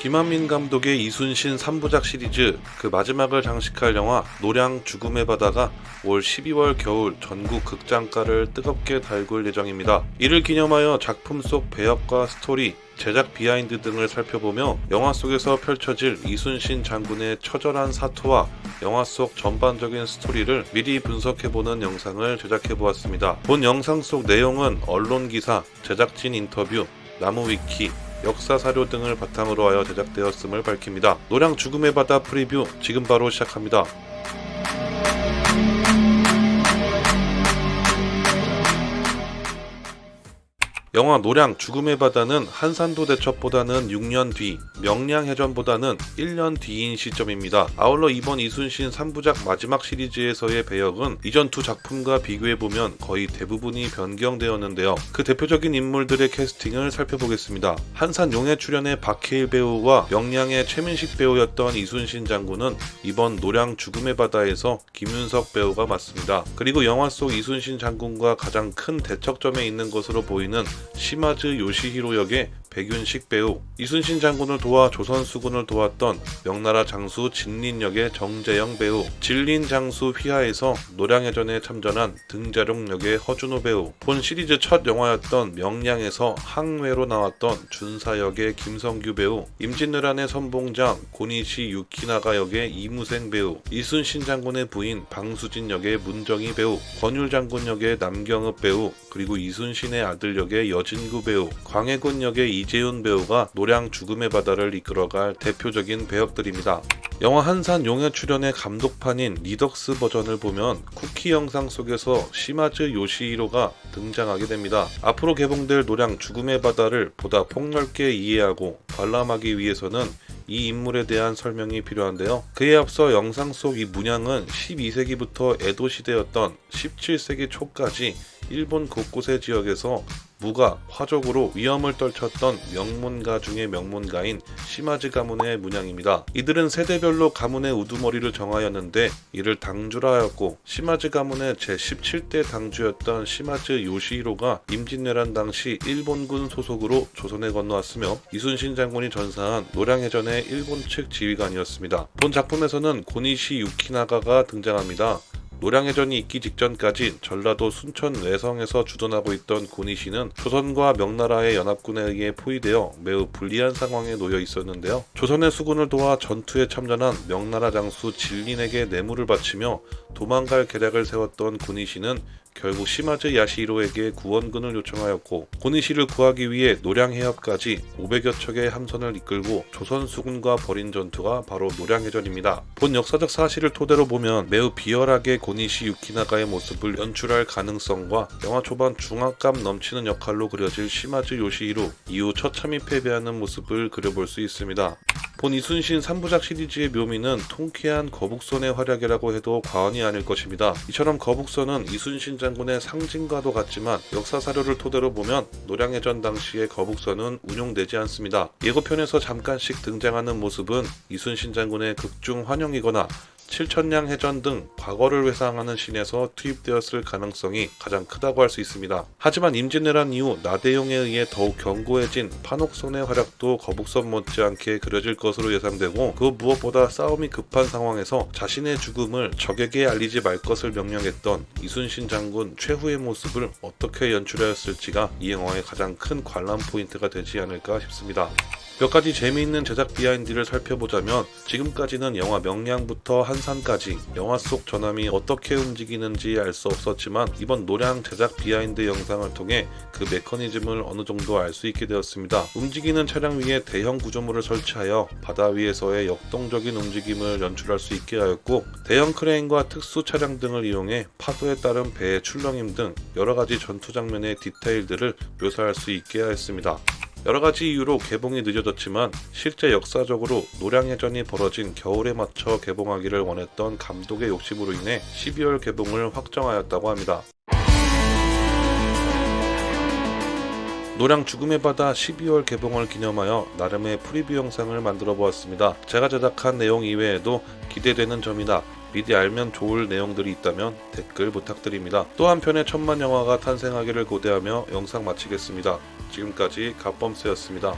김한민 감독의 이순신 3부작 시리즈 그 마지막을 장식할 영화 노량 죽음의 바다가 올 12월 겨울 전국 극장가를 뜨겁게 달굴 예정입니다. 이를 기념하여 작품 속 배역과 스토리, 제작 비하인드 등을 살펴보며 영화 속에서 펼쳐질 이순신 장군의 처절한 사토와 영화 속 전반적인 스토리를 미리 분석해보는 영상을 제작해보았습니다. 본 영상 속 내용은 언론기사, 제작진 인터뷰, 나무위키, 역사사료 등을 바탕으로 하여 제작되었음을 밝힙니다. 노량 죽음의 바다 프리뷰 지금 바로 시작합니다. 영화 노량 죽음의 바다는 한산도 대첩보다는 6년 뒤, 명량해전보다는 1년 뒤인 시점입니다. 아울러 이번 이순신 3부작 마지막 시리즈에서의 배역은 이전 두 작품과 비교해보면 거의 대부분이 변경되었는데요. 그 대표적인 인물들의 캐스팅을 살펴보겠습니다. 한산 용의 출연의 박해일 배우와 명량의 최민식 배우였던 이순신 장군은 이번 노량 죽음의 바다에서 김윤석 배우가 맡습니다. 그리고 영화 속 이순신 장군과 가장 큰 대척점에 있는 것으로 보이는 시마즈 요시히로 역의 백윤식 배우, 이순신 장군을 도와 조선 수군을 도왔던 명나라 장수 진린 역의 정재영 배우, 진린 장수 휘하에서 노량해전에 참전한 등자룡 역의 허준호 배우, 본 시리즈 첫 영화였던 명량에서 항외로 나왔던 준사 역의 김성규 배우, 임진왜란의 선봉장 고니시 유키나가 역의 이무생 배우, 이순신 장군의 부인 방수진 역의 문정희 배우, 권율 장군 역의 남경읍 배우, 그리고 이순신의 아들 역의 여진구 배우, 광해군 역의 이재훈 배우가 노량 죽음의 바다를 이끌어갈 대표적인 배역들입니다. 영화 한산 용의 출연의 감독판인 리덕스 버전을 보면 쿠키 영상 속에서 시마즈 요시히로가 등장하게 됩니다. 앞으로 개봉될 노량 죽음의 바다를 보다 폭넓게 이해하고 관람하기 위해서는 이 인물에 대한 설명이 필요한데요. 그에 앞서 영상 속 이 문양은 12세기부터 에도 시대였던 17세기 초까지 일본 곳곳의 지역에서 무가, 화족으로 위험을 떨쳤던 명문가 중의 명문가인 시마즈 가문의 문양입니다. 이들은 세대별로 가문의 우두머리를 정하였는데 이를 당주라 하였고, 시마즈 가문의 제17대 당주였던 시마즈 요시히로가 임진왜란 당시 일본군 소속으로 조선에 건너왔으며 이순신 장군이 전사한 노량해전의 일본 측 지휘관이었습니다. 본 작품에서는 고니시 유키나가가 등장합니다. 노량해전이 있기 직전까지 전라도 순천 외성에서 주둔하고 있던 고니시는 조선과 명나라의 연합군에 의해 포위되어 매우 불리한 상황에 놓여 있었는데요. 조선의 수군을 도와 전투에 참전한 명나라 장수 진린에게 뇌물을 바치며 도망갈 계략을 세웠던 고니시는 결국 시마즈 야시히로에게 구원군을 요청하였고, 고니시를 구하기 위해 노량해협까지 500여 척의 함선을 이끌고 조선 수군과 벌인 전투가 바로 노량해전입니다. 본 역사적 사실을 토대로 보면 매우 비열하게 고니시 유키나가의 모습을 연출할 가능성과 영화 초반 중압감 넘치는 역할로 그려질 시마즈 요시히로 이후 처참히 패배하는 모습을 그려볼 수 있습니다. 본 이순신 3부작 시리즈의 묘미는 통쾌한 거북선의 활약이라고 해도 과언이 아닐 것입니다. 이처럼 거북선은 이순신 장군의 상징과도 같지만 역사사료를 토대로 보면 노량해전 당시의 거북선은 운용되지 않습니다. 예고편에서 잠깐씩 등장하는 모습은 이순신 장군의 극중 환영이거나 칠천량 해전 등 과거를 회상하는 씬에서 투입되었을 가능성이 가장 크다고 할 수 있습니다. 하지만 임진왜란 이후 나대용에 의해 더욱 견고해진 판옥선의 활약도 거북선 못지않게 그려질 것으로 예상되고, 그 무엇보다 싸움이 급한 상황에서 자신의 죽음을 적에게 알리지 말 것을 명령했던 이순신 장군 최후의 모습을 어떻게 연출하였을지가 이 영화의 가장 큰 관람 포인트가 되지 않을까 싶습니다. 몇 가지 재미있는 제작 비하인드를 살펴보자면, 지금까지는 영화 명량부터 한산까지 영화 속 전함이 어떻게 움직이는지 알 수 없었지만 이번 노량 제작 비하인드 영상을 통해 그 메커니즘을 어느 정도 알 수 있게 되었습니다. 움직이는 차량 위에 대형 구조물을 설치하여 바다 위에서의 역동적인 움직임을 연출할 수 있게 하였고, 대형 크레인과 특수 차량 등을 이용해 파도에 따른 배의 출렁임 등 여러가지 전투 장면의 디테일들을 묘사할 수 있게 하였습니다. 여러가지 이유로 개봉이 늦어졌지만 실제 역사적으로 노량해전이 벌어진 겨울에 맞춰 개봉하기를 원했던 감독의 욕심으로 인해 12월 개봉을 확정하였다고 합니다. 노량 죽음의 바다 12월 개봉을 기념하여 나름의 프리뷰 영상을 만들어 보았습니다. 제가 제작한 내용 이외에도 기대되는 점이나 미리 알면 좋을 내용들이 있다면 댓글 부탁드립니다. 또 한편의 천만 영화가 탄생하기를 고대하며 영상 마치겠습니다. 지금까지 갓범스였습니다.